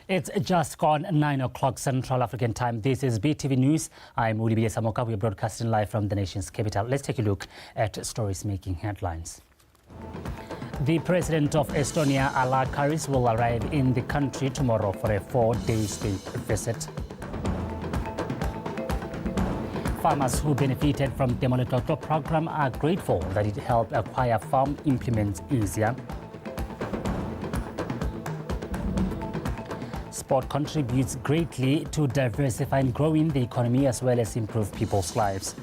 It's just gone 9 o'clock Central African time. This is BTV News. I'm Ulibiye Samoka. We're broadcasting live from the nation's capital. Let's take a look at stories making headlines. The president of Estonia, Ala Karis, will arrive in the country tomorrow for a 4-day state visit. Farmers who benefited from the molecular program are grateful that it helped acquire farm implements easier. Sport contributes greatly to diversify and growing the economy as well as improve people's lives.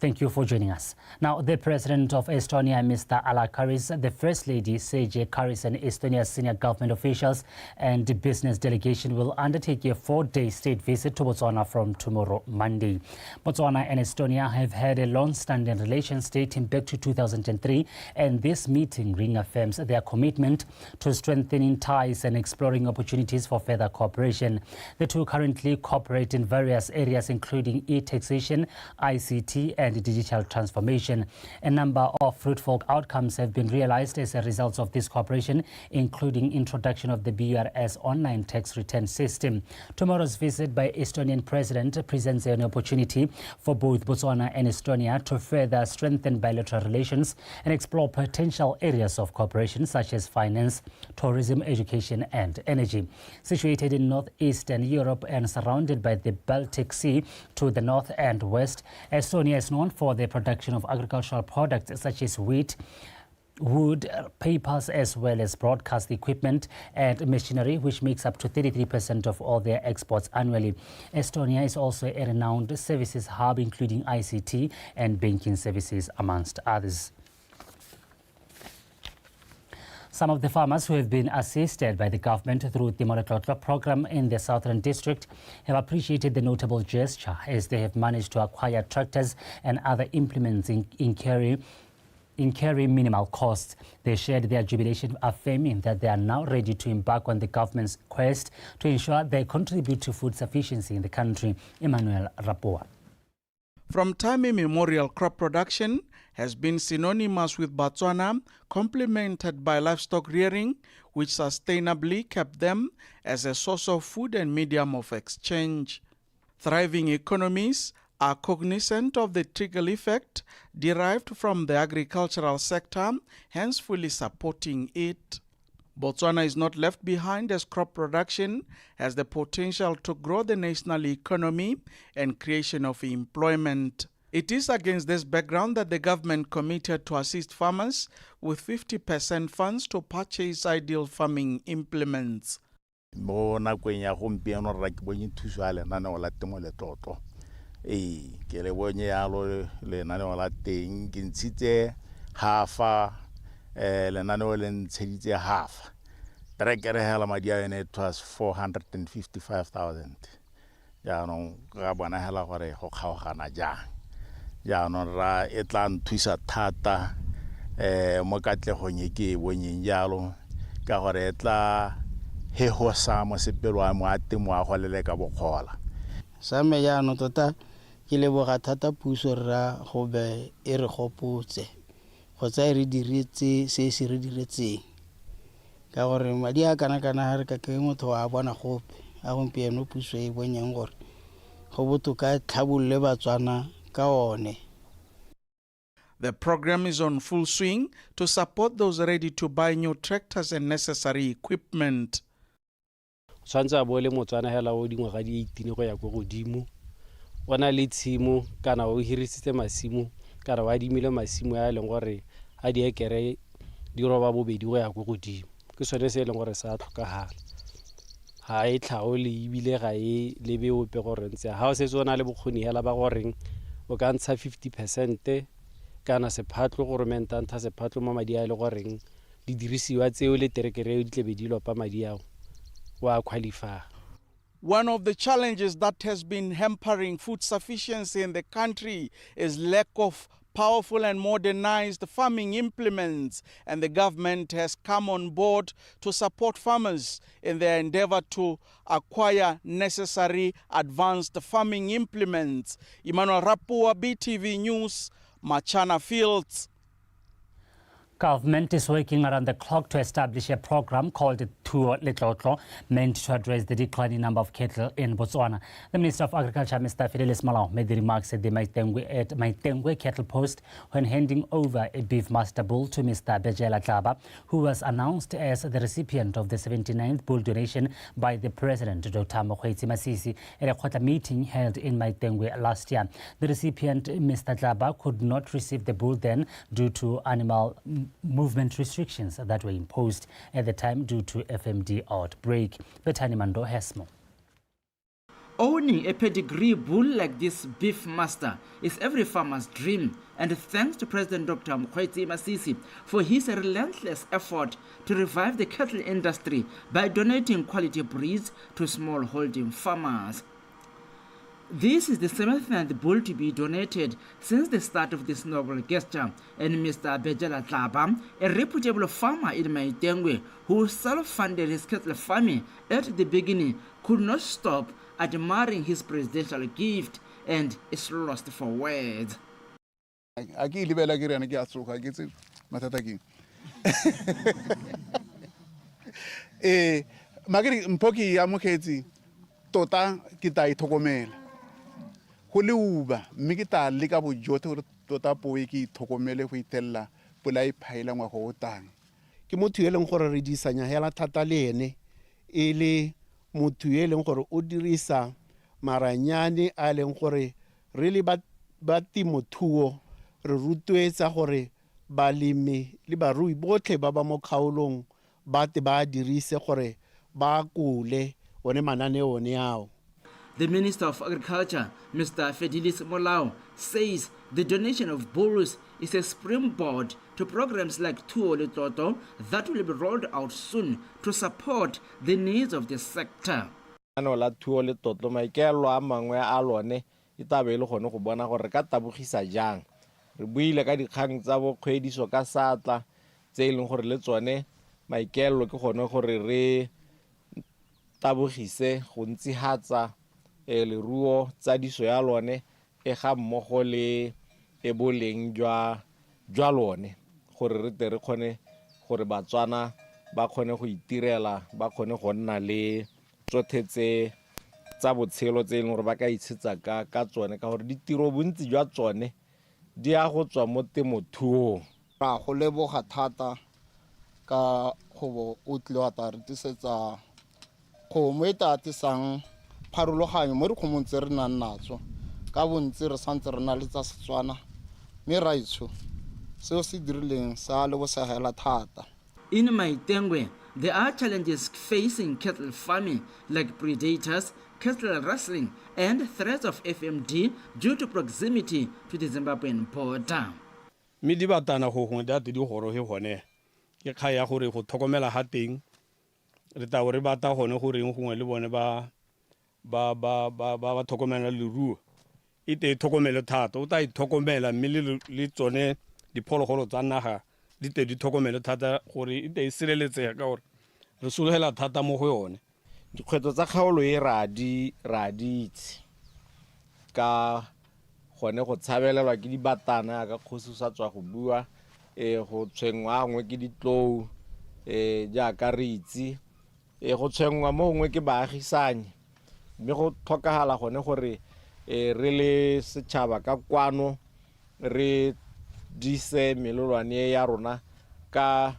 Thank you for joining us. Now, the President of Estonia, Mr. Ala Karis, the First Lady, Seije Karis, and Estonia's senior government officials and the business delegation will undertake a 4-day state visit to Botswana from tomorrow, Monday. Botswana and Estonia have had a long-standing relations dating back to 2003, and this meeting reaffirms their commitment to strengthening ties and exploring opportunities for further cooperation. The two currently cooperate in various areas, including e-taxation, ICT, and digital transformation. A number of fruitful outcomes have been realized as a result of this cooperation, including introduction of the BRS online tax return system. Tomorrow's visit by Estonian President presents an opportunity for both Botswana and Estonia to further strengthen bilateral relations and explore potential areas of cooperation such as finance, tourism, education, and energy. Situated in northeastern Europe and surrounded by the Baltic Sea to the north and west, Estonia is known for the production of agricultural products such as wheat, wood, papers, as well as broadcast equipment and machinery, which makes up to 33% of all their exports annually. Estonia is also a renowned services hub, including ICT and banking services, amongst others. Some of the farmers who have been assisted by the government through the molecular program in the Southern District have appreciated the notable gesture as they have managed to acquire tractors and other implements in carry minimal costs. They shared their jubilation, affirming that they are now ready to embark on the government's quest to ensure they contribute to food sufficiency in the country. Emmanuel Rapua. From time immemorial, crop production has been synonymous with Botswana, complemented by livestock rearing, which sustainably kept them as a source of food and medium of exchange. Thriving economies are cognizant of the trickle effect derived from the agricultural sector, hence fully supporting it. Botswana is not left behind as crop production has the potential to grow the national economy and creation of employment. It is against this background that the government committed to assist farmers with 50% funds to purchase ideal farming implements. It was 455,000. Ra etlan thuisa thata mo katle go nyeke bonyen jalo ka gore etla he ho sa mo sepelwa mo atemo a go leleka bokgola sa me ya no tota ke leboga thata puso ra go be e re gopotse go tsa re diretse se se re diretseng ka gore madi a kana ha re ka ke motho a bona gope a gompieno puso e bonyang gore go botoka tlhabulle Batswana ka one. The program is on full swing to support those ready to buy new tractors and necessary equipment. Tshwantse bo le Motswana hela o dingwaga di 18 go ya go godimo ona le tshimo kana o hirisitse masimo kana wa dimile masimo ya leng gore a di ekere di roba bobedi go ya go godimo ke sone se leng gore sa tlhokagala ha e tlhaole ibile ga e lebe ope gore ntse ha o se tsona le bokgoni hela ba goreng o ka ntsha 50% kana sephatlo gore mentanta sephatlo mo madi a le goreng di dirisiwa tseo le terekere di tlebe di lopa madi ao wa qualify. One of the challenges that has been hampering food sufficiency in the country is lack of powerful and modernized farming implements, and the government has come on board to support farmers in their endeavor to acquire necessary advanced farming implements. Emmanuel Rapua, BTV News, Machana Fields. Government is working around the clock to establish a program called Tuo Letlotlo, meant to address the declining number of cattle in Botswana. The Minister of Agriculture, Mr. Fidelis Malao, made the remarks at the Maitengwe cattle post when handing over a beef master bull to Mr. Bejela Tlaba, who was announced as the recipient of the 79th bull donation by the President, Dr. Mokgweetsi Masisi, at a quarter meeting held in Maitengwe last year. The recipient, Mr. Tlaba, could not receive the bull then due to animal movement restrictions that were imposed at the time due to FMD outbreak. Bethany Mando has more. Owning a pedigree bull like this beef master is every farmer's dream, and thanks to President Dr. Mokgweetsi Masisi for his relentless effort to revive the cattle industry by donating quality breeds to smallholding farmers. This is the 79th bull to be donated since the start of this noble gesture, and Mr. Bejela Tlaba, a reputable farmer in Maitengwe who self-funded his cattle farming at the beginning, could not stop admiring his presidential gift and is lost for words. Magari mpoki ya Mokgweetsi tota kita ithokomela go le uba mme ke tla leka bojotlhe gore tota poe ke ithokomele go itella pola e phaela ngwa go tang ke motho e leng gore re disanya hela thata le ene e le motho e leng gore o dirisa maranyane a leng gore re le ba temothuo re rutwetsa gore balemi le barui botlhe ba ba mo kgaolong ba te ba dirise gore ba kule one mananeo ne ao. The Minister of Agriculture, Mr. Fidelis Malao, says the donation of bulls is a springboard to programs like Tuo Letlotlo that will be rolled out soon to support the needs of the sector. Ano la Tuo Letlotlo maikelo a mangwe a lone e tabe le gone go bona gore ka tabogisa jang. Re buile ka dikgang tsa bo kgwediso ka satla tse e leng gore le tsone maikelo ke gone gore re tabogise go ntsi hatsa leruo tsa diso ya lone e ga mmogo le e boleng jwa lone gore re tle re kgone gore Batswana ba kgone go itirela ba kgone go nna le tsothetse tsa botshelo tse e leng gore ba ka itshetsa ka tsone ka gore ditiro bontsi jwa tsone di a go tswa mo temothuong. Ra go leboga thata ka go o tle wa ta re tisetsa go mo eta tisang pharologanyo mo dikgomong tse re nang natso ka bontsi re santse re na le tsa Setswana mme ra itsho seo se dirileng sa le bosegela thata. In Maitengwe, there are challenges facing cattle farming like predators, cattle rustling, and threats of FMD due to proximity to the Zimbabwean border. Mme di batana go gongwe date di goroge gone ke kga ya gore go tlhokomela ha teng re ta gore bata gone gore gongwe le bone ba tlhokomela leruo e te tlhokomele thata o ta itlhokomela mme le tsone diphologolo tsa naga di te di tlhokomele thata gore e te sireletsega ka gore re sologela thata mo go yone. Dikgwetlho tsa kgaolo e ra di itse ka gone go tshabelelwa ke dibatana ka kgosi sa tswa go bua go tshwengwa ngwe ke ditlou jaaka re itse go tshwengwa mo ngwe ke baagisanye mme go tlhokagala gone gore re le setšhaba ka kwano re dise melolwane ya rona ka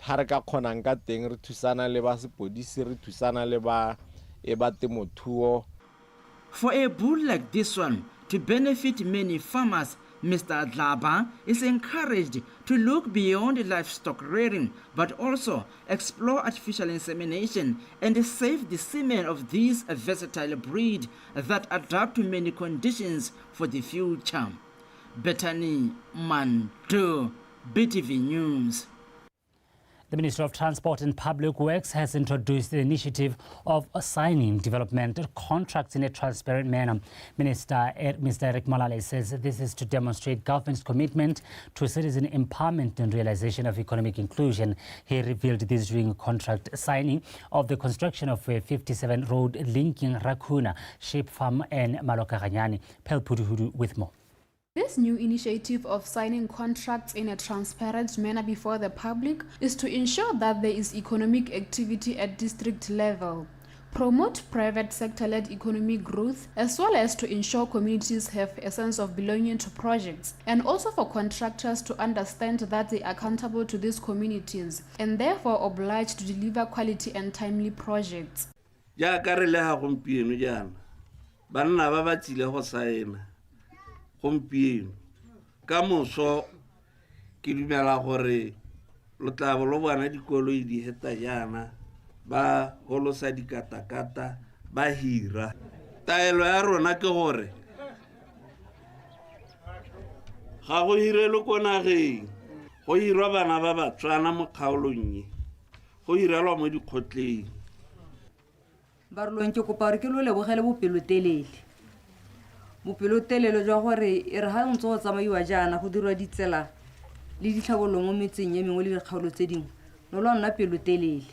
ha re ka kgonang ka teng re thusana le ba sepodisi re thusana le ba temothuo. For a bull like this one to benefit many farmers, Mr. Tlaba is encouraged to look beyond livestock rearing, but also explore artificial insemination and save the semen of this versatile breed that adapt to many conditions for the future. Bethany Mando, BTV News. The Minister of Transport and Public Works has introduced the initiative of signing development contracts in a transparent manner. Mr. Eric Malale says this is to demonstrate government's commitment to citizen empowerment and realization of economic inclusion. He revealed this during contract signing of the construction of a 57 road linking Rakuna, Sheep Farm and Malokaganyani. Pel Puduhudu with more. This new initiative of signing contracts in a transparent manner before the public is to ensure that there is economic activity at district level, promote private sector-led economic growth, as well as to ensure communities have a sense of belonging to projects, and also for contractors to understand that they are accountable to these communities and therefore obliged to deliver quality and timely projects. Jaaka re le ha gompieno jaana banna ba batlile go saena gompieno ka moso ke dumela gore lo tla bo lo bona dikoloi di heta jaana ba holosa dikatakata ba hira taelo ya rona ke gore ga go hirelo ko nageng go hirwa bana ba Batswana mo kgaolong e go hirelwa mo dikgotleng ba re ke kopa gore ke lo lebogele bopelotelele jwa gore e re ga ntse go tsamaiwa jaana go dirwa ditsela le ditlhabololo mo metseng ye mengwe le dikgaolo tse dingwe no lo nna pelotelele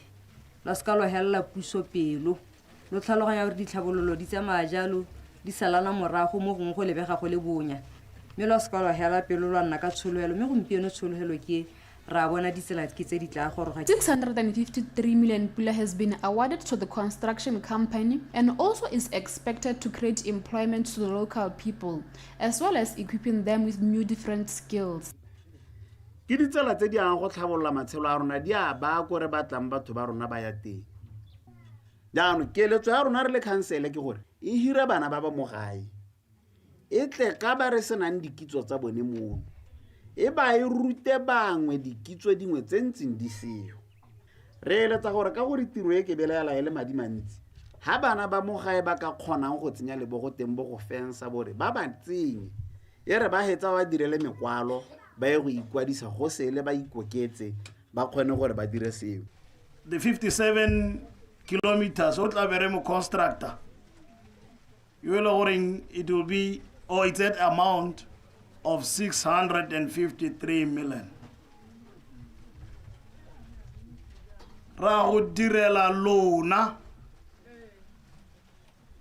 la ska lo hella puso pelo lo tlhaloganya gore ditlhabololo di tsamaya jalo di salana morago mo gongwe go lebega go le bonya mme lo ska lo hella pelo lo nna ka tsholelo mme gompieno tsholohelo ke 653 million pula has been awarded to the construction company and also is expected to create employment to the local people, as well as equipping them with new different skills. Ke ditsela tse di ang go tlhabolola matshelo a rona di a ba go re batlang batho ba rona ba ya teng. Jaanong keletso ya rona re le khansele ke gore e hire bana ba ba mo gae. E tle ka ba re senang dikitso tsa bone mono. E ba e rute bangwe dikitso dingwe tse ntseng di seo. Re eletsa gore ka gore tiro e ke belaela ele madi mantsi ha bana ba mo gae ba ka kgonang go tsenya lebogo teng bo go fensa bore ba ba tsenye e re ba hetsa wa direle mekwalo ba ye go ikwadisa go sele ba ikoketse ba kgone gore ba dire seo. The 57 kilometers o tla bere mo constructor you will it will be or it's that amount of 653 million. Ra go direla lona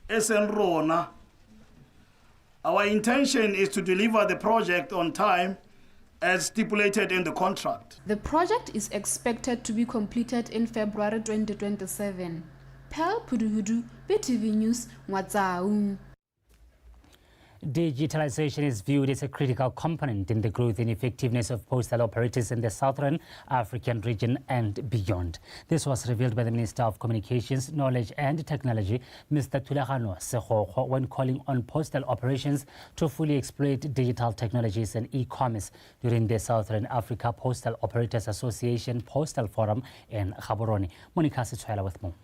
esen rona. Our intention is to deliver the project on time as stipulated in the contract. The project is expected to be completed in February 2027. Pearl Puduhudu, BTV News, Mwatsaung. Digitalization is viewed as a critical component in the growth and effectiveness of postal operators in the Southern African region and beyond. This was revealed by the Minister of Communications, Knowledge and Technology, Mr. Thulagano Sekgokgo, when calling on postal operations to fully exploit digital technologies and e-commerce during the Southern Africa Postal Operators Association Postal Forum in Gaborone. Monica Sitshwela with more.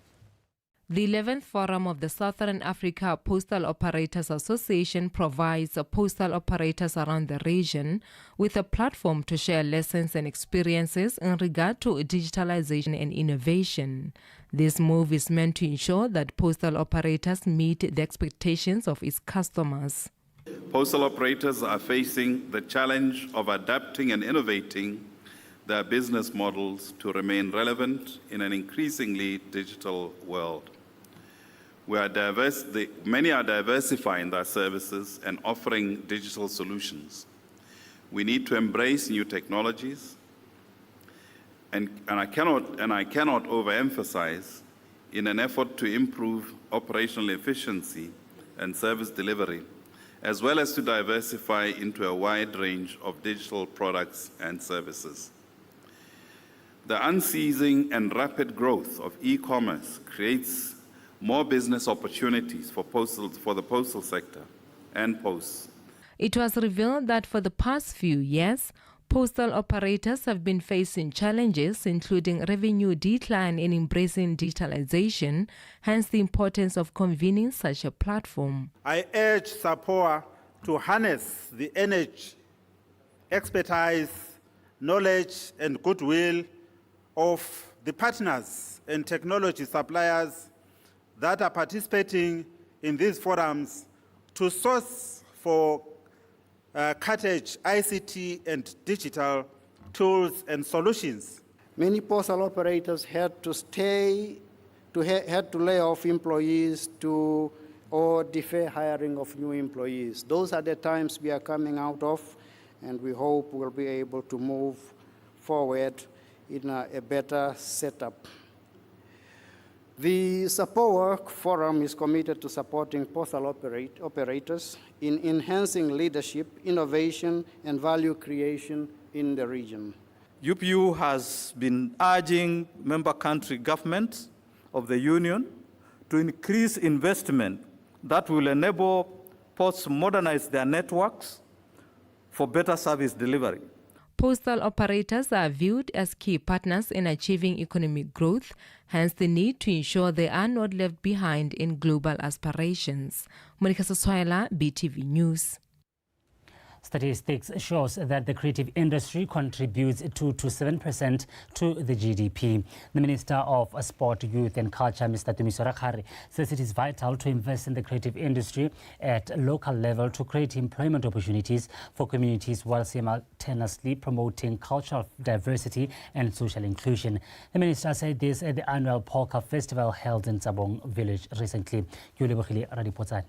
The 11th Forum of the Southern Africa Postal Operators Association provides postal operators around the region with a platform to share lessons and experiences in regard to digitalization and innovation. This move is meant to ensure that postal operators meet the expectations of its customers. Postal operators are facing the challenge of adapting and innovating their business models to remain relevant in an increasingly digital world. Many are diversifying their services and offering digital solutions. We need to embrace new technologies, and I cannot overemphasize, in an effort to improve operational efficiency and service delivery, as well as to diversify into a wide range of digital products and services. The unceasing and rapid growth of e-commerce creates more business opportunities for the postal sector and posts. It was revealed that for the past few years, postal operators have been facing challenges, including revenue decline and embracing digitalization, hence the importance of convening such a platform. I urge SAPOA to harness the energy, expertise, knowledge, and goodwill of the partners and technology suppliers that are participating in these forums to source for cutting-edge ICT and digital tools and solutions. Many postal operators had to lay off employees to or defer hiring of new employees. Those are the times we are coming out of, and we hope we'll be able to move forward in a better setup. The Support Work Forum is committed to supporting postal operators in enhancing leadership, innovation, and value creation in the region. UPU has been urging member country governments of the Union to increase investment that will enable ports to modernize their networks for better service delivery. Postal operators are viewed as key partners in achieving economic growth, hence the need to ensure they are not left behind in global aspirations. Monica Soswaela, BTV News. Statistics shows that the creative industry contributes 2 to 7% to the GDP. The Minister of Sport, Youth and Culture, Mr. Tumiso Rakhare, says it is vital to invest in the creative industry at local level to create employment opportunities for communities while simultaneously promoting cultural diversity and social inclusion. The Minister said this at the annual Polka Festival held in Tsabong village recently. Yulebogile Radipotsane.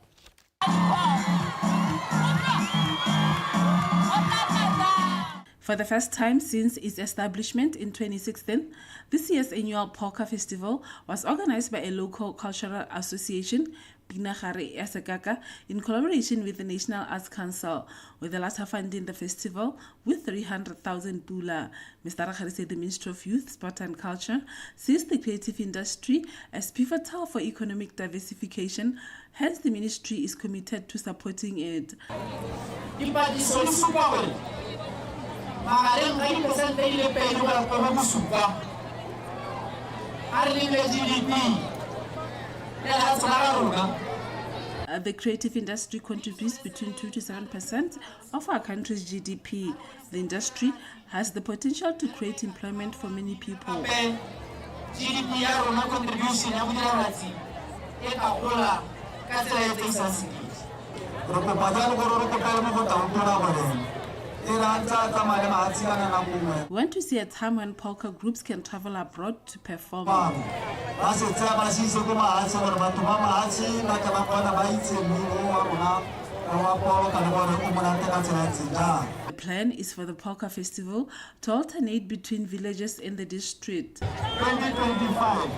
For the first time since its establishment in 2016, this year's annual Polka Festival was organized by a local cultural association, Pinagare Yasekaka, in collaboration with the National Arts Council, with the latter funding the festival with 300,000 pula. Mr. Rakhare said the Ministry of Youth, Sport and Culture sees the creative industry as pivotal for economic diversification, hence the ministry is committed to supporting it. The creative industry contributes between 2 to 7% of our country's GDP. The industry has the potential to create employment for many people. We want to see a time when polka groups can travel abroad to perform. The plan is for the Polka Festival to alternate between villages in the district. 2025.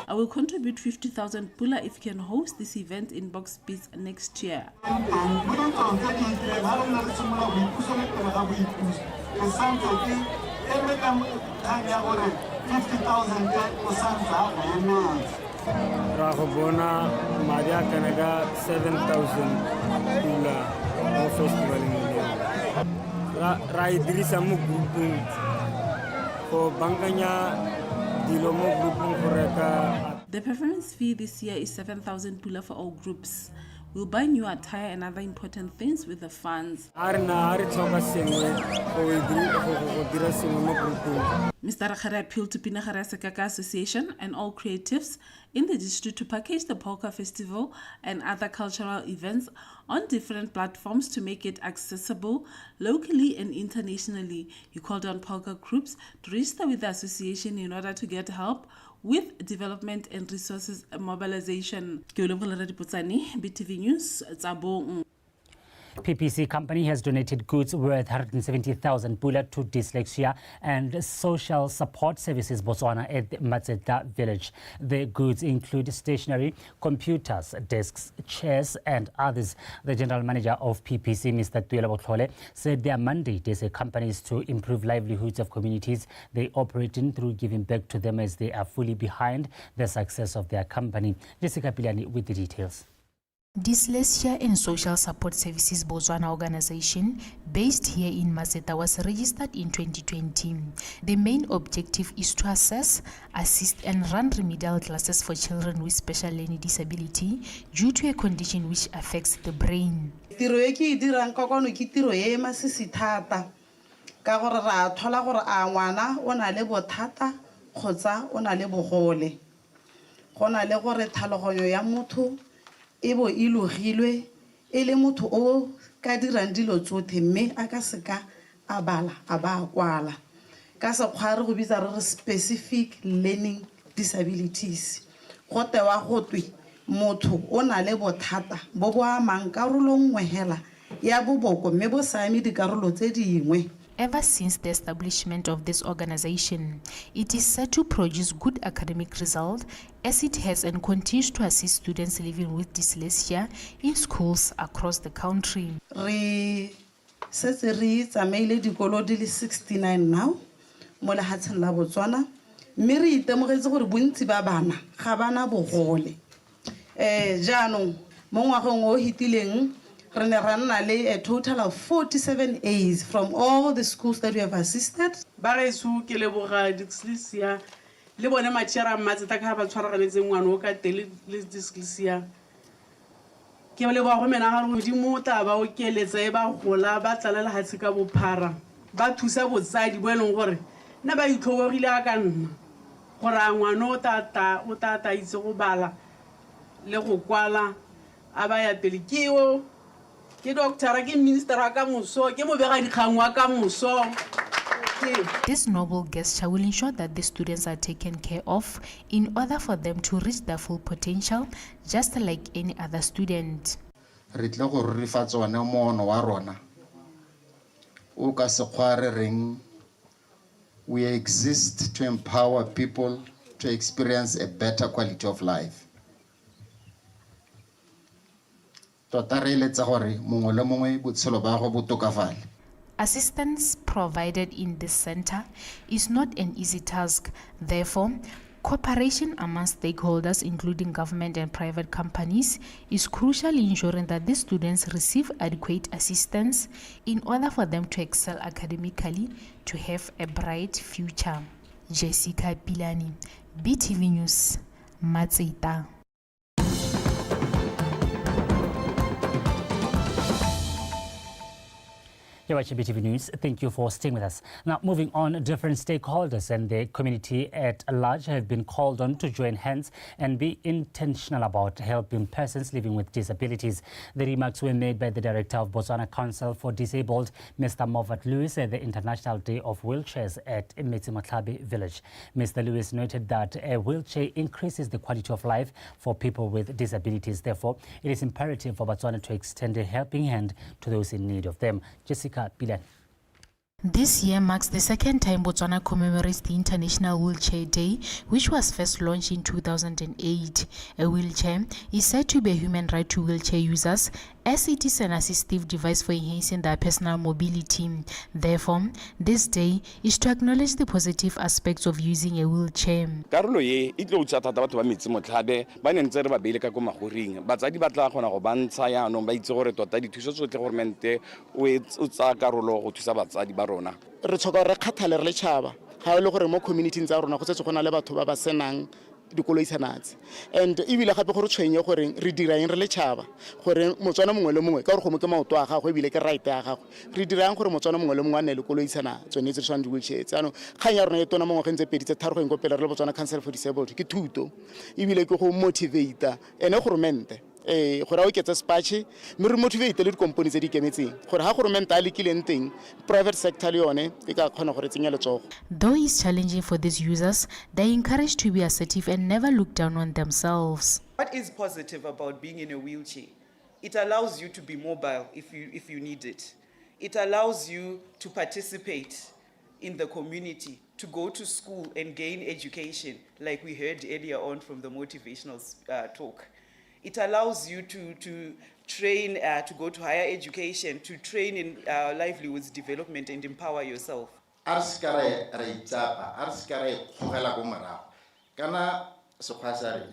I will contribute 50,000 pula if you can host this event in Box Beats next year. Rahobona Maria Canada 7,000 pula festival in Raidrisa mu grupung for Banganya Dilomo grupung koreka. The performance fee this year is 7,000 pula for all groups. We'll buy new attire and other important things with the funds. Mr. Rakhare appealed to Pinagare Yasekaka Association and all creatives in the district to package the Polka Festival and other cultural events on different platforms to make it accessible locally and internationally. He called on polka groups to register with the association in order to get help with development and resources mobilization. BTV News, Tsabong. PPC company has donated goods worth 170,000 pula to dyslexia and social support services Botswana at the Matseta village. The goods include stationery, computers, desks, chairs and others. The general manager of PPC, Mr. Tuela Botlhole, said their mandate as a company is to improve livelihoods of communities they operate in through giving back to them, as they are fully behind the success of their company. Jessica Pilani with the details. Dyslexia and Social Support Services Botswana organization, based here in Matseta, was registered in 2020. The main objective is to assess, assist and run remedial classes for children with special learning disability due to a condition which affects the brain. Tiro e ke dirang ka kono ke tiro e masisi thata ka gore ra thola gore a ngwana o na le bothata kgotsa o na le bogole. Go na le gore tlhaloganyo ya motho Ebo ilogilwe ele motho o ka dirang dilo tsotlhe mme a ka seka a bala a ba a kwala ka sekgwa re go bitsa re re specific learning disabilities go tewa go twe motho o na le bothata bo bo amang karolo nngwe hela ya boboko mme bo sa ame dikarolo tse dingwe. Ever since the establishment of this organization, it is set to produce good academic results as it has and continues to assist students living with dyslexia in schools across the country. Re setse re tsamaile dikolo di le 69 now mo lehatsheng la Botswana mme re itemogetse gore bontsi ba bana ga bana bogole. Jaanong mo ngwageng o hitileng re ne ra nna le a total of 47 A's from all the schools that we have assisted. Ba re su ke leboga dyslexia le bone matšhera mmatse ta ka ba tshwaraganetseng ngwana o ka tele le dyslexia. Ke leboga go mena ga re di mota ba o keletsa e ba gola ba tlala le hatse ka bophara ba thusa botsadi bo eleng gore na ba itlhobogile ka nna gore ngwana o tata itse go bala le go kwala a ba ya pele ke doctora ke minister ka moso ke mo bega dikgang wa ka moso. This noble gesture will ensure that the students are taken care of in order for them to reach their full potential just like any other student. Re tle go rifatsa ona moono wa rona o ka sekgwa re reng we exist to empower people to experience a better quality of life. Tota re eletsa gore mongwe le mongwe botshelo ba go botokafale. Assistance provided in this center is not an easy task. Therefore, cooperation among stakeholders, including government and private companies, is crucial in ensuring that these students receive adequate assistance in order for them to excel academically to have a bright future. Jessica Pilani, BTV News, Matseta. You're watching BTV News. Thank you for staying with us. Now, moving on, different stakeholders and the community at large have been called on to join hands and be intentional about helping persons living with disabilities. The remarks were made by the director of Botswana Council for Disabled, Mr. Movat Lewis, at the International Day of Wheelchairs at Metsimotlabi Village. Mr. Lewis noted that a wheelchair increases the quality of life for people with disabilities. Therefore, it is imperative for Botswana to extend a helping hand to those in need of them. Jessica Pilan. This year marks the second time Botswana commemorates the International Wheelchair Day, which was first launched in 2008. A wheelchair is said to be a human right to wheelchair users, as it is an assistive device for enhancing their personal mobility. Therefore, this day is to acknowledge the positive aspects of using a wheelchair. Karolo ye e tlo utsa thata batho ba Metsimotlabe ba ne ntse re ba beile ka go magoring batsadi ba tla gona go bantsha ya no ba itse gore tota dithuso tsotlhe government o tsa karolo go thusa batsadi ba rona. Re tshoka re kgathale re le tšhaba ga e le gore mo community tsa rona go tsetse go na le batho ba ba senang dikoloitsanatse and ebile gape gore tshwenye gore re dira eng re le tšhaba gore Motswana mongwe le mongwe ka gore go mo ke maoto a gagwe ebile ke right ya gagwe re dirang gore Motswana mongwe le mongwe a nne le koloitsana tsone tse tshwana di-wheelchair tsano kgang ya rona e tona mo ngwageng tse pedi tse tharo go eng kopela re le Botswana Council for Disabled ke thuto ebile ke go motivate ene goromente gore a oketsa spatšhe mme re motivate le dikompone tse di ikemetseng gore ga goromente a lekileng teng private sector le yone e ka kgona gore tsenya letsogo. Though it's challenging for these users, they are encouraged to be assertive and never look down on themselves. What is positive about being in a wheelchair? It allows you to be mobile if you need it. It allows you to participate in the community, to go to school and gain education, like we heard earlier on from the motivational talk. It allows you to train, to go to higher education, to train in livelihoods development and empower yourself.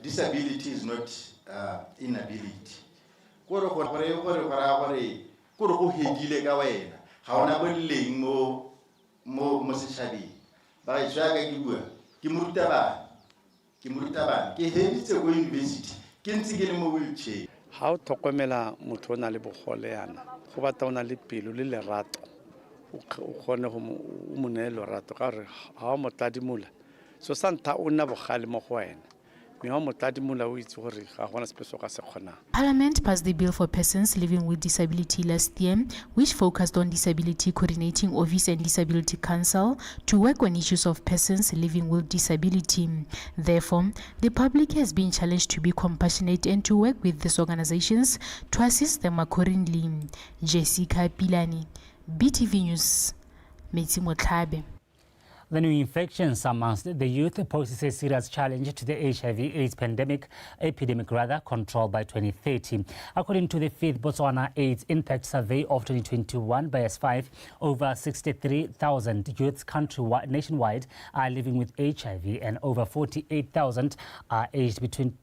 Disability is not inability. Ha o tlhokomela motho o na le bogole yana go batla o na le pelo le lerato o kgone go mo nea lerato ka gore ha o mo tladimola so sa ntha o nna bogale mo go wena Parliament passed the Bill for Persons Living with Disability last year, which focused on Disability Coordinating Office and Disability Council to work on issues of persons living with disability. Therefore, the public has been challenged to be compassionate and to work with these organizations to assist them accordingly. Jessica Pilani, BTV News, Metsi Motlabe. The new infections amongst the youth poses a serious challenge to the HIV/AIDS epidemic controlled by 2030. According to the 5th Botswana AIDS Impact Survey of 2021 by S5, over 63,000 youths nationwide are living with HIV, and over 48,000 are aged between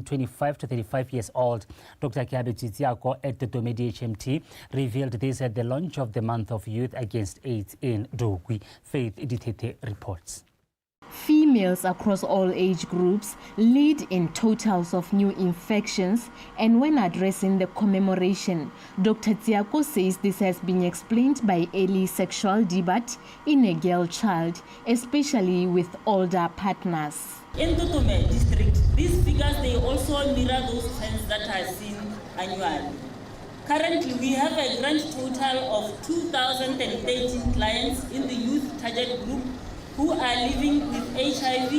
25 to 35 years old. Dr. Kiabe Tsitsiako at the Domedi HMT revealed this at the launch of the Month of Youth Against AIDS in Dogwi. Faith Editete reports. Females across all age groups lead in totals of new infections, and when addressing the commemoration, Dr. Tsiako says this has been explained by early sexual debut in a girl child, especially with older partners. In Tutume district, these figures, they also mirror those trends that are seen annually. Currently, we have a grand total of 2,013 clients in the youth target group who are living with HIV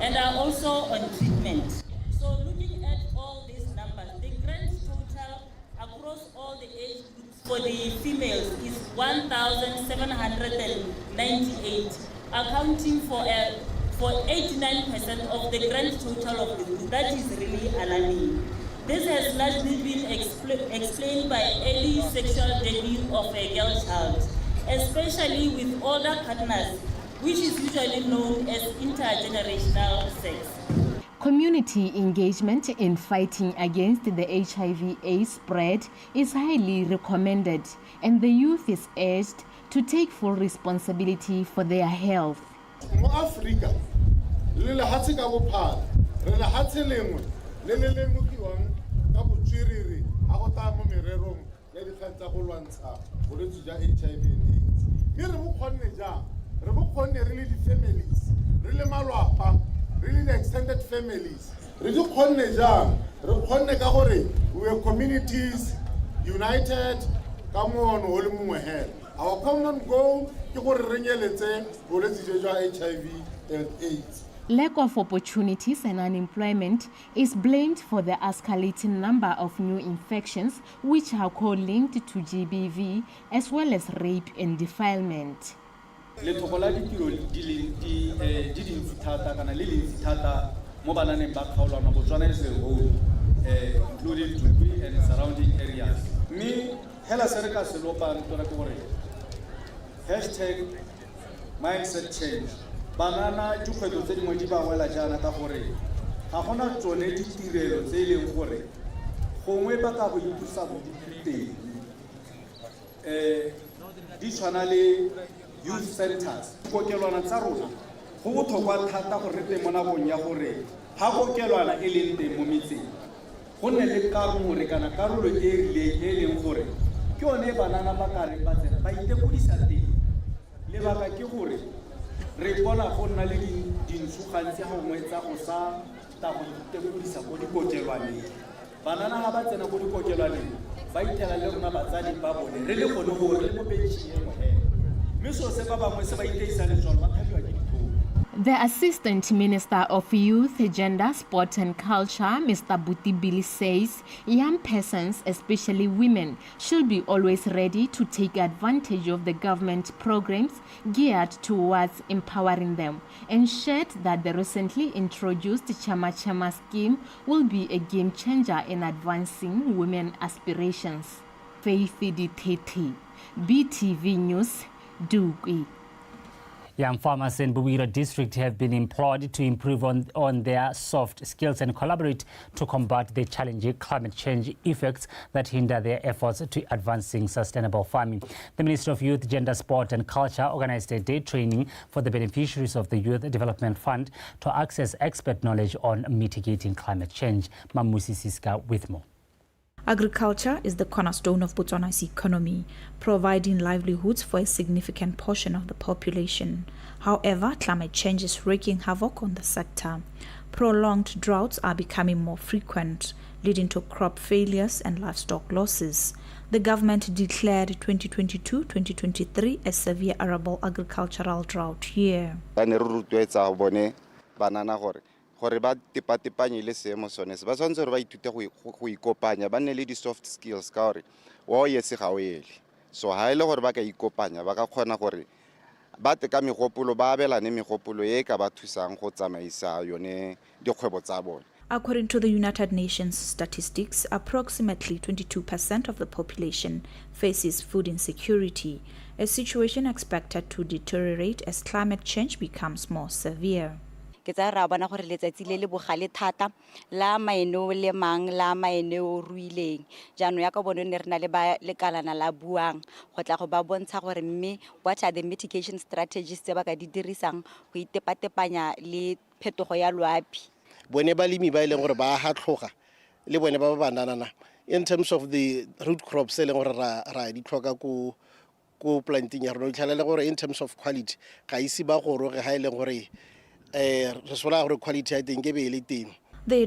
and are also on treatment. So looking at all these numbers, the grand total across all the age groups for the females is 1,798, accounting for 89% of the grand total of the group. That is really alarming. This has largely been explained by early sexual debut of a girl child, especially with older partners, which is usually known as intergenerational sex. Community engagement in fighting against the HIV/AIDS spread is highly recommended, and the youth is urged to take full responsibility for their health. Mo Africa, le lehatse ka bophara, re lehatse lengwe le le lemokiwang ka botswerere a go tla mo mererong ya dikgang tsa go lwantsha bolwetse jwa HIV and AIDS. Mme re bo kgonne jang? Re bo kgonne re le di-families, re le malwapa, re le the-extended families. Re di kgonne jang? Re kgonne ka gore we are communities united ka mono o le mongwe hela. Our common goal ke gore re nyeletse bolwetse jwa HIV and AIDS. Lack of opportunities and unemployment is blamed for the escalating number of new infections, which are co-linked to GBV, as well as rape and defilement. Lethogo la ditiro di dintsi thata kana le lentsi thata mo bananeng ba kgaolwana Botswana as a whole, including Dugwi and surrounding areas. Me hela se re ka se lopang tona ke gore #mindset change. Banana dikgwetlho tse dingwe di ba wela jaana ka gore ga gona tsone ditirelo tse e leng gore gongwe ba ka go ithusa mo diteng di tshwana le youth centers. Kokelwana tsa rona go botlhokwa thata gore re teng mo nakong ya gore ga kokelwana e leng teng mo metseng go nne le karolo kana karolo e rileng e leng gore ke yone banana ba ka re ba tsena ba itekodisa teng. Lebaka ke gore re bona go nna le dintsho gantsi ga gongwe tsa go sa ta go itekodisa ko dikokelwaneng. Banana ga ba tsena ko dikokelwaneng ba ithela le rona batsadi ba bone re le gone gore le mo pension mme so se ba bangwe se ba iteisa letswalo ba kgabiwa ke dithoto. The Assistant Minister of Youth, Gender, Sport and Culture, Mr. Butibili, says young persons, especially women, should be always ready to take advantage of the government programs geared towards empowering them, and shared that the recently introduced Chama Chama scheme will be a game changer in advancing women aspirations. Faith Ditete, BTV News, Dugwi. Young farmers in Bwira district have been implored to improve on their soft skills and collaborate to combat the challenging climate change effects that hinder their efforts to advancing sustainable farming. The Ministry of Youth, Gender, Sport and Culture organized a day training for the beneficiaries of the Youth Development Fund to access expert knowledge on mitigating climate change. Mamusi Siska with more. Agriculture is the cornerstone of Botswana's economy, providing livelihoods for a significant portion of the population. However, climate change is wreaking havoc on the sector. Prolonged droughts are becoming more frequent, leading to crop failures and livestock losses. The government declared 2022-2023 a severe arable agricultural drought year. Gore ba tepatepanye le seemo sone se ba tshwanetse gore ba ithute go ikopanya ba nne le di-soft skills ka gore wa o yese ga o ele so ha ile gore ba ka ikopanya ba ka kgona gore ba te ka megopolo ba abelane megopolo e ka ba thusang go tsamaisa yone dikgwebo tsa bone. According to the United Nations statistics, approximately 22% of the population faces food insecurity, a situation expected to deteriorate as climate change becomes more severe. Ke tsa ra bona gore letsatsi le le bogale thata la maeno le mang la maeno ruileng jaanong ya ka bone ne rena le ba lekalana la buang go tla go ba bontsha gore mme what are the mitigation strategies tse ba ka di dirisang go itepatepanya le phetogo ya loapi. Bone balemi ba ile gore ba hatloga le bone ba banana in terms of the root crops le gore ra di tlhoka ko planting ya rona tlhalele gore in terms of quality ga isi ba go roge ha ile gore the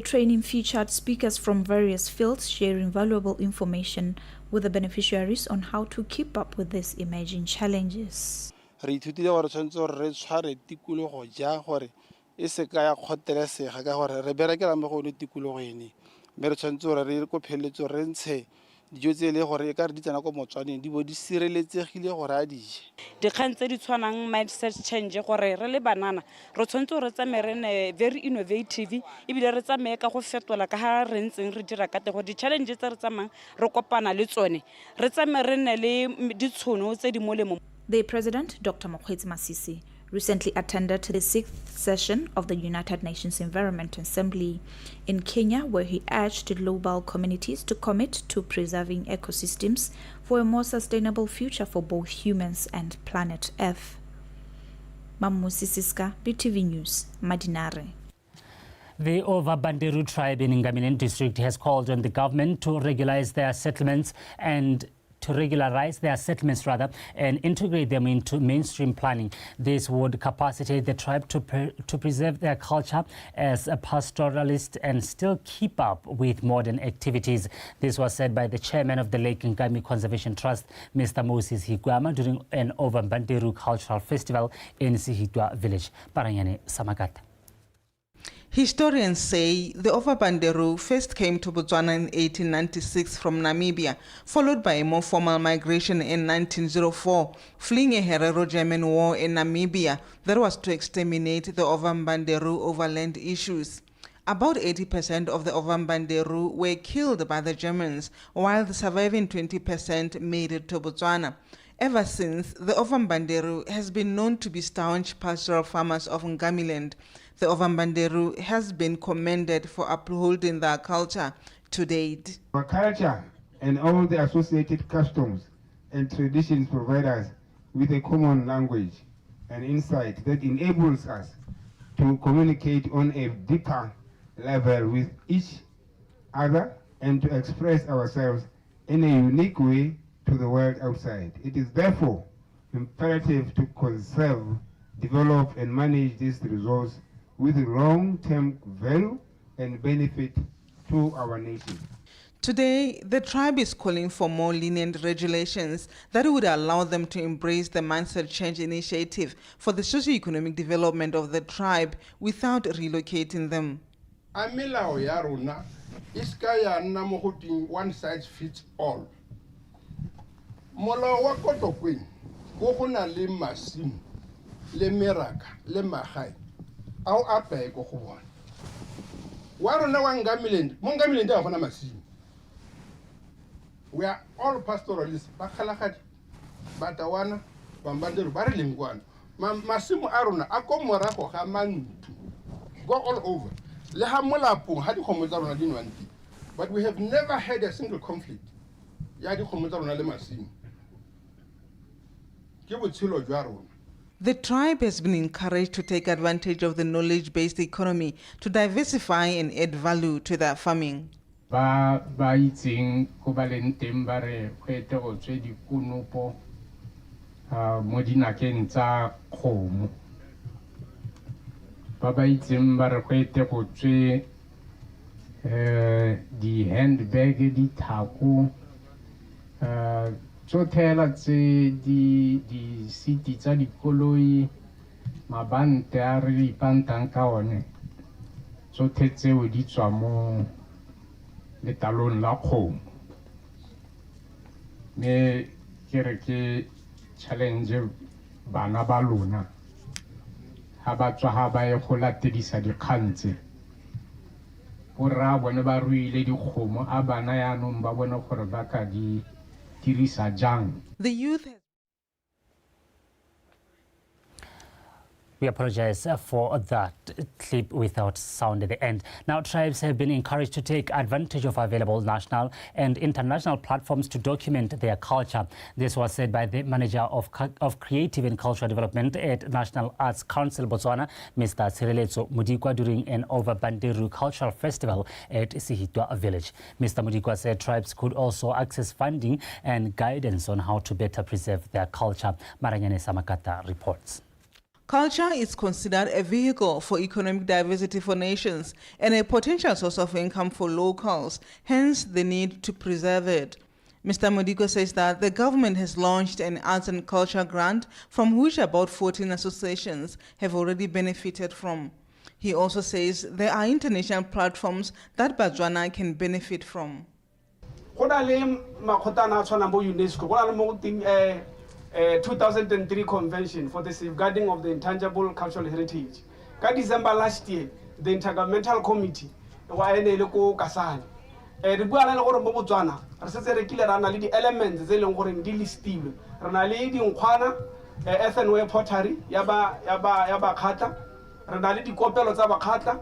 training featured speakers from various fields sharing valuable information with the beneficiaries on how to keep up with these emerging challenges. Re ithutile gore tshwanetse gore re tshware tikologo ja gore e se ka ya kgotelesega ka gore re berekela mo go ne tikologo ene mme re tshwanetse gore re go pheletso re ntshe dijo tse le gore e ka re di tsena ko motswaneng di bo di sireletsegile gore a dije dikgang tse di tshwanang mindset change gore re le banana re tshwanetse re tsamaye re ne very innovative ebile re tsamaye ka go fetola ka ha re ntseng re dira ka tego di challenges tse re tsamang re kopana le tsone re tsamaye re ne le ditshono tse di molemo. The President, Dr. Mokgweetsi Masisi, recently attended the 6th session of the United Nations Environment Assembly in Kenya, where he urged global communities to commit to preserving ecosystems for a more sustainable future for both humans and planet Earth. Mamusi Siska, BTV News, Madinare. The Over-Banderu tribe in Ngamilen district has called on the government to regularize their settlements and integrate them into mainstream planning. This would capacitate the tribe to preserve their culture as a pastoralist and still keep up with modern activities. This was said by the chairman of the Lake Ngami Conservation Trust, Mr. Moses Higwama, during an Over-Banderu cultural festival in Sihitwa village. Paranyane Samakata. Historians say the Over-Banderu first came to Botswana in 1896 from Namibia, followed by a more formal migration in 1904, fleeing a Herero-German war in Namibia that was to exterminate the Over-Banderu over land issues. About 80% of the Over-Banderu were killed by the Germans, while the surviving 20% made it to Botswana. Ever since, the Over-Banderu has been known to be staunch pastoral farmers of Ngamiland. The Over-Banderu has been commended for upholding their culture to date. Our culture and all the associated customs and traditions provide us with a common language and insight that enables us to communicate on a deeper level with each other and to express ourselves in a unique way to the world outside. It is therefore imperative to conserve, develop and manage this resource with long-term value and benefit to our nation. Today, the tribe is calling for more lenient regulations that would allow them to embrace the mindset change initiative for the socio-economic development of the tribe without relocating them. Amilao ya rona iska ya nna mo go ting one size fits all. Molao wa Kotokweni go gona le masimo le meraka le magae ao ape go go bona. Wa rona wa Ngamiland, mo Ngamiland a gona masimo. We are all pastoralists. Bakhalagadi, Batawana, Bambanderu, Barilingwana. Masimo a rona a ko morago ga mantu. Go all over. Le ha molapo ha di khomo tsa rona di nwanti. But we have never had a single conflict. Ya di khomo tsa rona le masimo. Ke botshelo jwa rona. The tribe has been encouraged to take advantage of the knowledge-based economy to diversify and add value to their farming. ba itseng go ba leng teng ba re go ete go tswe dikonopo mo dinakeng tsa kgomo ba itseng ba re go ete go tswe di-handbag dithako tsothela tse di-seat tsa dikoloi mabante a re ipantang ka one tsothe tseo di tswa mo letalong la kgomo mme ke re ke challenge bana ba lona ha ba tswa ha ba ye go latedisa dikgang tse borra bone ba ruile dikgomo a bana yaanong ba bone gore ba ka di dirisa jang. The youth We apologize for that clip without sound at the end. Now, tribes have been encouraged to take advantage of available national and international platforms to document their culture. This was said by the manager of Creative and Cultural Development at National Arts Council Botswana, Mr. Tshireletso Modikwa, during an Overbanderu Cultural Festival at Sihitwa Village. Mr. Modikwa said tribes could also access funding and guidance on how to better preserve their culture. Maranyane Samakata reports. Culture is considered a vehicle for economic diversity for nations and a potential source of income for locals, hence the need to preserve it. Mr. Modiko says that the government has launched an arts and culture grant from which about 14 associations have already benefited from. He also says there are international platforms that Botswana can benefit from. 2003 Convention for the Safeguarding of the Intangible Cultural Heritage. In December last year, the Intergovernmental Committee was in Kasane. The Botswana, the elements they listed. Ranali di Nkwana, earthenware pottery, yaba kata, ranali di kopelo za bakata,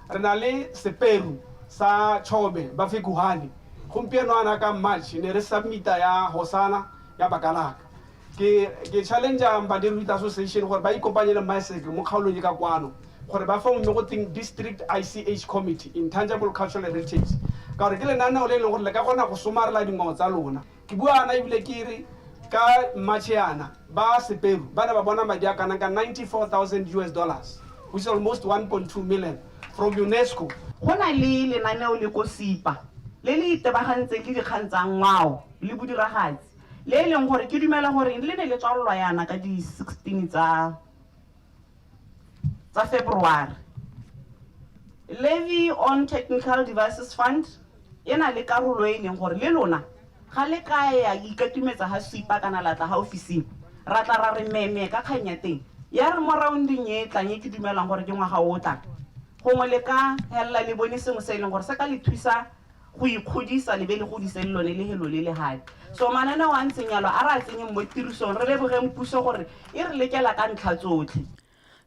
ranali seperu sa chobe bafikuhani. Kumpiano anaka match ne resubmita ya hosana ya bakalaka. Ke challenge Mbadeli Youth Association gore ba ikopanye le maeseke mo kgaolong ka kwano gore ba fa mo go ting district ICH committee intangible cultural heritage ka re ke le nana o le gore le ka gona go somarela dingwao tsa lona ke bua ana ibile ke re ka machiana ba seperu bana ba bona madi a kana ka $94,000 which is almost 1.2 million from UNESCO. Gona le lenaneo le ko sipa le le itebagantseng ke dikgang tsa ngwao le bodiragatsi le leng gore ke dumela gore le ne le tswalwa yana ka di 16 tsa February. Levy on Technical Devices Fund ena le karolo e leng gore le lona ga le ka ya ikatumetsa ha sipa kana latla ha ofising ra tla ra re meme ka kganya teng ya re mo rounding e tlang ke dumelang gore ke ngwaga o tla gongwe le ka hella le bone sengwe se leng gore se ka le thusa go ikgodisa le be le godise le lone le helo le le hae. So manana wa ntsenyalo a ra tsenyeng mo tirisong re lebogeng puso gore e re lekela ka ntlha tsotlhe.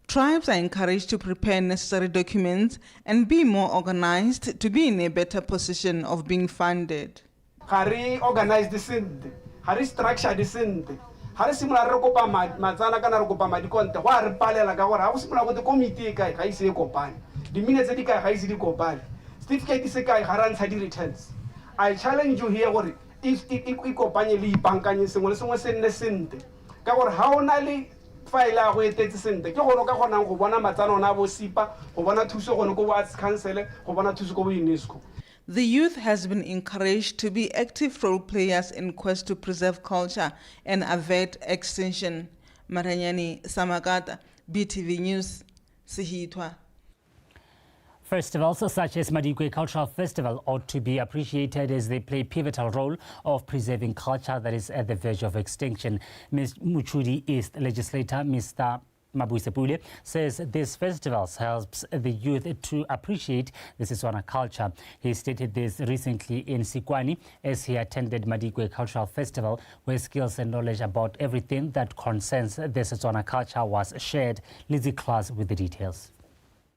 Tribes are encouraged to prepare necessary documents and be more organized to be in a better position of being funded. Hari organized sente, hari structured sente. Hari simula re kopa matsana kana re kopa madi konte wa re palela ka gore ha go simula go te committee kae ga ise e kopane. Di minutes di kae ga ise di kopane. Certificate se kae ga ra ntsha di returns. I challenge you here gore if ikopanye le ipankanye sengwe le sengwe se nne sente ka gore ha ona le file a go etetse sente ke gone ka gonang go bona matsana ona bo sipa go bona thuso gone go Arts Council go bona thuso go UNESCO. The youth has been encouraged to be active role players in quest to preserve culture and avert extinction. Maranyani Samakata, BTV News, Sihitwa. Festivals such as Madikwe Cultural Festival ought to be appreciated as they play a pivotal role of preserving culture that is at the verge of extinction. Ms. Muchudi East legislator Mr. Mabusepule says these festivals helps the youth to appreciate the Setswana culture. He stated this recently in Sikwani as he attended Madikwe Cultural Festival, where skills and knowledge about everything that concerns the Setswana culture was shared. Lizzie Klaas with the details.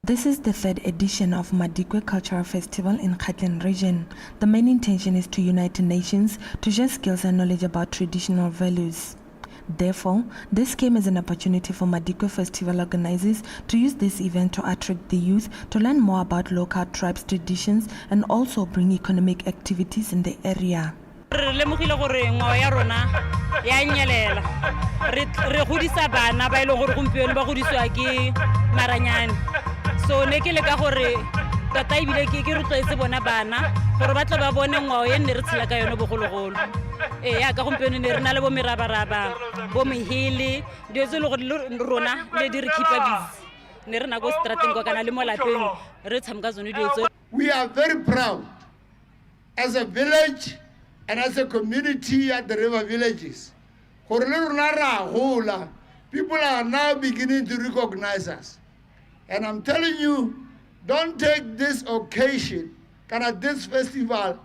This is the third edition of Madikwe Cultural Festival in Gauteng region. The main intention is to unite nations to share skills and knowledge about traditional values. Therefore, this came as an opportunity for Madikwe Festival organizers to use this event to attract the youth to learn more about local tribes' traditions and also bring economic activities in the area. Re lemogile gore ngwao ya rona ya nyelela re godisa bana ba ile gore gompieno ba godisiwa ke maranyane so ne ke le ka gore tota ebile ke rotloetse bona bana gore ba tle ba bone ngwao ye nne re tshela ka yone bogologolo ya ka gompieno ne re na le bo merabaraba bo mehele dio tse le gore rona le di re keepa busy ne re na go strateng kwa kana le mo lapeng re tshameka zone dio tse. We are very proud as a village and as a community at the river villages. People are now beginning to recognize us. And I'm telling you, don't take this occasion, this festival,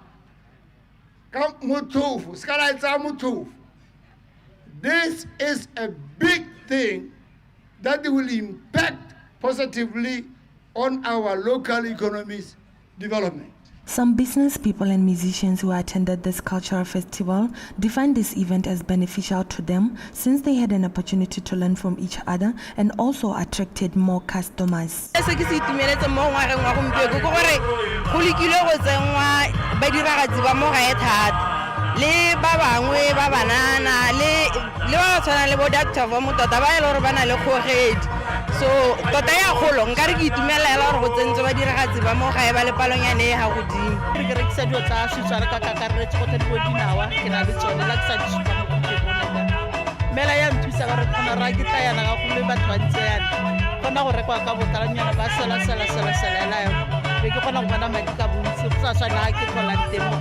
this is a big thing that will impact positively on our local economy's development. Some business people and musicians who attended this cultural festival defined this event as beneficial to them since they had an opportunity to learn from each other and also attracted more customers. Le ba bangwe ba banana le ba tshwana le bo doctor ba motota ba ile gore bana le kgogedi so tota ya kholo nka re ke itumelela gore go tsentse ba diragatsi ba mo gae ba le palonyane e ha godimo re ke rekisa dio tsa setswana ka kakaretse go tla di dinawa ke na le tsone la tsa di supa mo ke bona mela ya nthusa ba re khona ra ke tla yana ga go le batho ba ntse yana kona go rekwa ka botalanyana ba sela la yo be ke kgona go bona madi ka bontsi go sa tshwana ke tlola temo.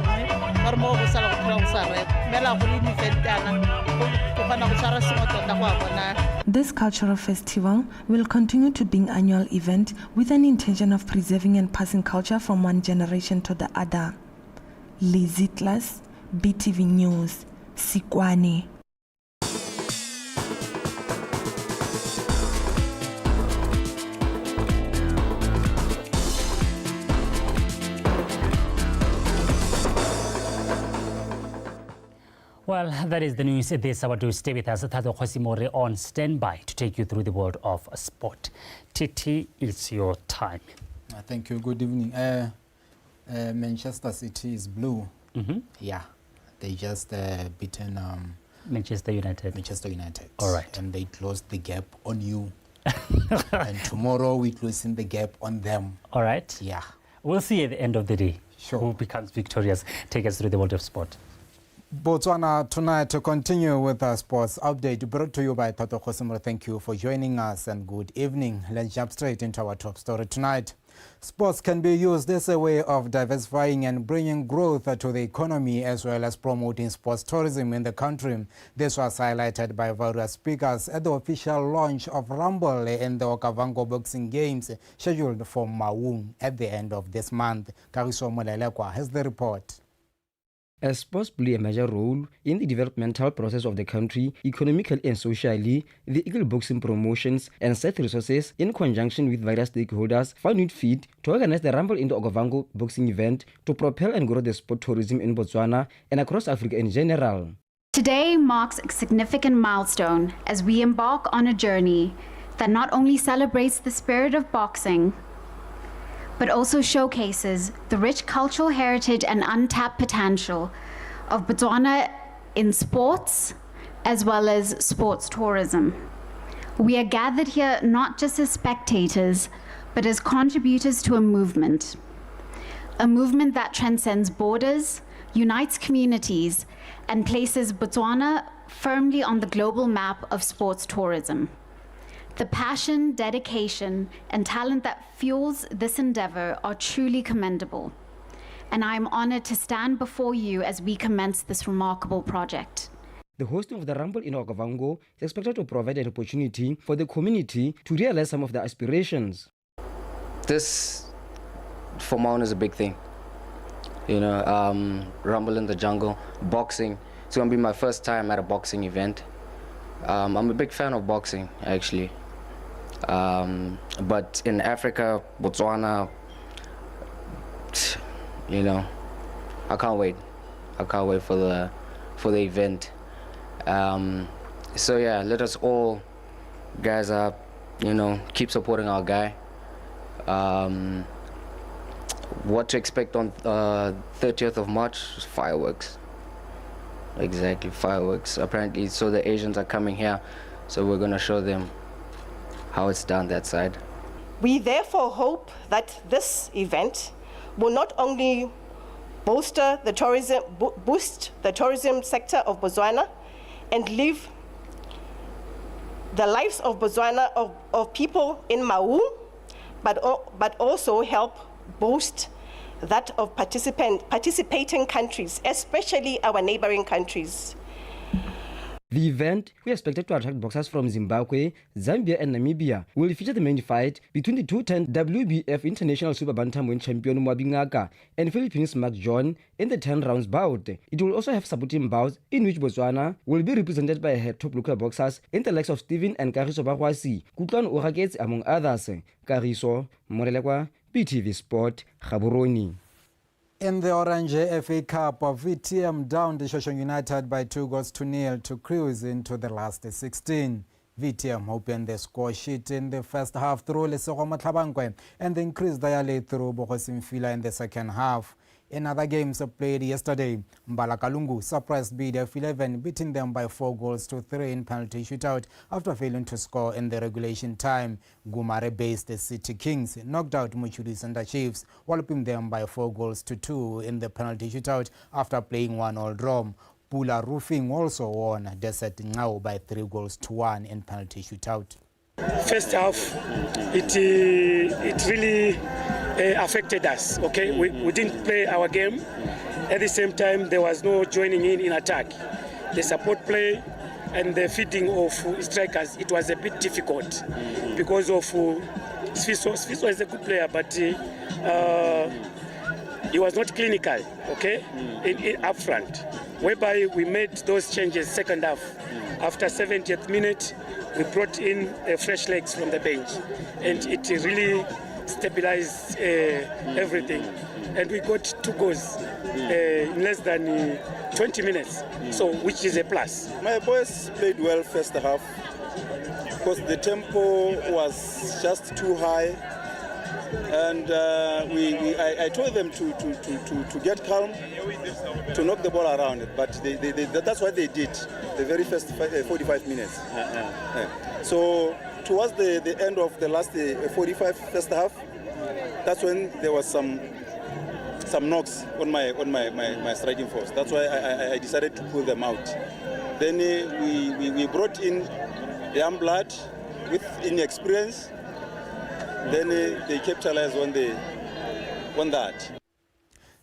This cultural festival will continue to be an annual event with an intention of preserving and passing culture from one generation to the other. Lizitlas, BTV News, Sikwane. Well, that is the news this hour. To stay with us, Tato Khosimore on standby to take you through the world of sport. Titi, it's your time. Thank you. Good evening. Manchester City is blue. Yeah, they just beaten Manchester United. All right. And they closed the gap on you. And tomorrow we're closing the gap on them. All right. Yeah. We'll see at the end of the day who becomes victorious. Take us through the world of sport. Botswana tonight to continue with our sports update brought to you by Tato Khosimore. Thank you for joining us and good evening. Let's jump straight into our top story tonight. Sports can be used as a way of diversifying and bringing growth to the economy as well as promoting sports tourism in the country. This was highlighted by various speakers at the official launch of Rumble in the Okavango Boxing Games scheduled for Maung at the end of this month. Kariso Molelekwa has the report. As sports play a major role in the developmental process of the country, economically and socially, the Eagle Boxing Promotions and set resources in conjunction with various stakeholders found it fit to organize the Rumble in the Okavango boxing event to propel and grow the sport tourism in Botswana and across Africa in general. Today marks a significant milestone as we embark on a journey that not only celebrates the spirit of boxing, but also showcases the rich cultural heritage and untapped potential of Botswana in sports as well as sports tourism. We are gathered here not just as spectators, but as contributors to a movement that transcends borders, unites communities, and places Botswana firmly on the global map of sports tourism. The passion, dedication, and talent that fuels this endeavor are truly commendable, and I am honored to stand before you as we commence this remarkable project. The hosting of the Rumble in Okavango is expected to provide an opportunity for the community to realize some of their aspirations. This, for Maun, is a big thing. You know, Rumble in the jungle, boxing. It's going to be my first time at a boxing event. I'm a big fan of boxing, actually. But in Africa, Botswana, you know, I can't wait. I can't wait for the event. So yeah, let us all, guys, keep supporting our guy. What to expect on 30th of March? Fireworks. Exactly, fireworks. Apparently, so the Asians are coming here, so we're gonna show them how it's done that side. We therefore hope that this event will not only boost the tourism sector of Botswana and live the lives of Botswana, of people in Mau, but also help boost that of participating countries, especially our neighboring countries. The event, we expected to attract boxers from Zimbabwe, Zambia and Namibia, will feature the main fight between the 210 WBF International Super Bantamweight champion Mwabingaka and Philippines Mark John in the 10 rounds bout. It will also have supporting bouts in which Botswana will be represented by her top local boxers in the likes of Stephen and Kariso Bagwasi, Kutlan Orakets among others. Kariso, Morelekwa, BTV Sport, Gaborone. In the Orange FA Cup, VTM downed Shoshone United by 2-0 to cruise into the last 16. VTM opened the score sheet in the first half through Lesego Matlhabangwe and then increased their lead through Bogosimfila in the second half. In other games played yesterday, Mbala Kalungu surprised BDF 11, beating them by 4-3 in penalty shootout after failing to score in the regulation time. Gumare-based City Kings knocked out Muchudi Center Chiefs, walloping them by 4-2 in the penalty shootout after playing 1-1 draw. Pula Roofing also won Desert Ngao by 3-1 in penalty shootout. First half, it really affected us. Okay, we didn't play our game. At the same time, there was no joining in attack. The support play and the feeding of strikers, it was a bit difficult because of Sfiso. Sfiso is a good player, but he was not clinical. Okay, in up front, whereby we made those changes second half. After 70th minute, we brought in fresh legs from the bench, and it really stabilized everything. And we got 2 goals in less than 20 minutes, so which is a plus. My boys played well first half because the tempo was just too high, and I told them to get calm, to knock the ball around, but that's what they did the very first 45 minutes. So towards the end of the last 45 first half, that's when there was some knocks on my striking force. That's why I decided to pull them out. Then we brought in young blood with inexperience. Then they capitalized on that.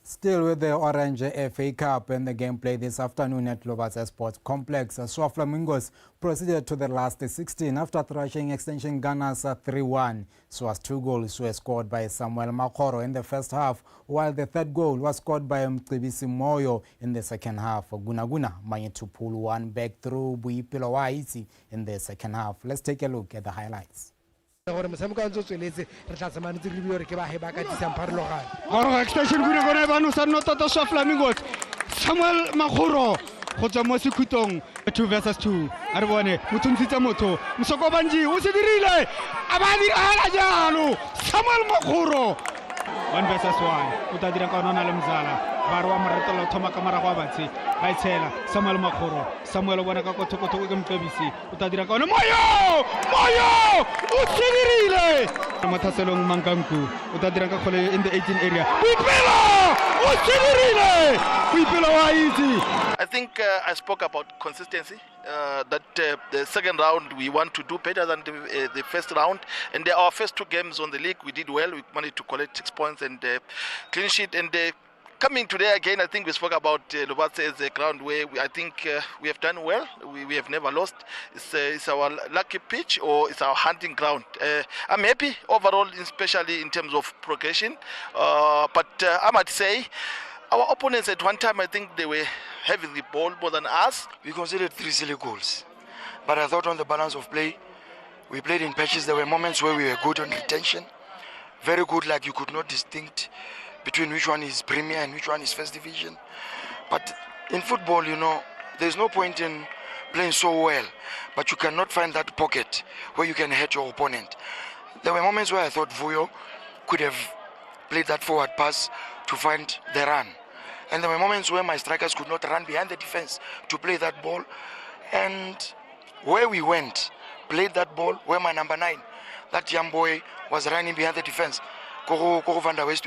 Still with the Orange FA Cup and the gameplay this afternoon at Lobasa Sports Complex, Swa Flamingos proceeded to the last 16 after thrashing Extension Gunners 3-1. Swa's 2 goals were scored by Samuel Makoro in the first half, while the third goal was scored by Mcibisi Moyo in the second half. Gunaguna managed to pull one back through Buipilo Waisi in the second half. Let's take a look at the highlights. Extension guna ba no sa no tota Swa Flamingos Samuel Magoro go tswa mo sekhutong 2 versus 2 a re bone mothuntshitsa motho Msokobanji o se dirile a ba di ala jalo Samuel Magoro 1 versus 1 o ta dira ka nona le Mzala ba re wa moretelo thoma ka mara go batsi ba itshela Samuel Magoro Samuel o bona ka go thoko ke Mcebisi o ta dira ka nona moyo o se dirile Mathaselong Mankanku o ta dira ka khole in the 18 area Boipelo o se dirile Boipelo wa itse. I think I spoke about consistency, that the second round we want to do better than the first round, and our first 2 games on the league we did well. We managed to collect 6 points and clean sheet, and coming today again, I think we spoke about Lobasa as a ground where I think we have done well. We have never lost. It's our lucky pitch, or it's our hunting ground. I'm happy overall, especially in terms of progression, but I might say our opponents at one time, I think they were having the ball more than us. We conceded 3 silly goals, but I thought on the balance of play, we played in patches. There were moments where we were good on retention, very good, like you could not distinct between which one is Premier and which one is First Division. But in football, you know, there's no point in playing so well, but you cannot find that pocket where you can hit your opponent. There were moments where I thought Vuyo could have played that forward pass to find the run. And there were moments where my strikers could not run behind the defense to play that ball. And where we went, played that ball, where my number 9, that young boy, was running behind the defense. Koro van der West.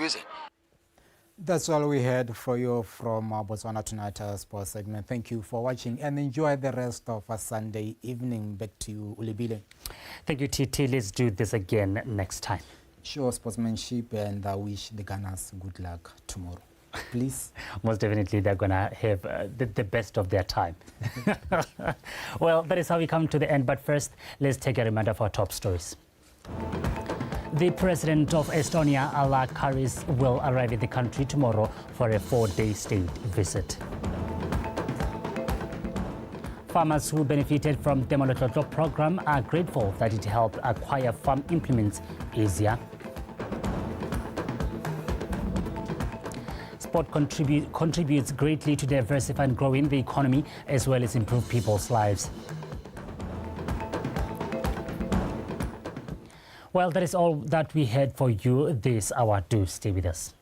That's all we had for you from Botswana Tonight Sports segment. Thank you for watching and enjoy the rest of a Sunday evening. Back to you, Ulibile. Thank you, TT. Let's do this again next time. Show sportsmanship, and I wish the Gunners good luck tomorrow. Please. Most definitely, they're going to have the best of their time. Well, that is how we come to the end. But first, let's take a reminder of our top stories. The President of Estonia, Ala Karis, will arrive in the country tomorrow for a 4-day state visit. Farmers who benefited from the Molotov program are grateful that it helped acquire farm implements easier. Sport contributes greatly to diversify and growing the economy as well as improve people's lives. Well, that is all that we had for you this hour. Do stay with us.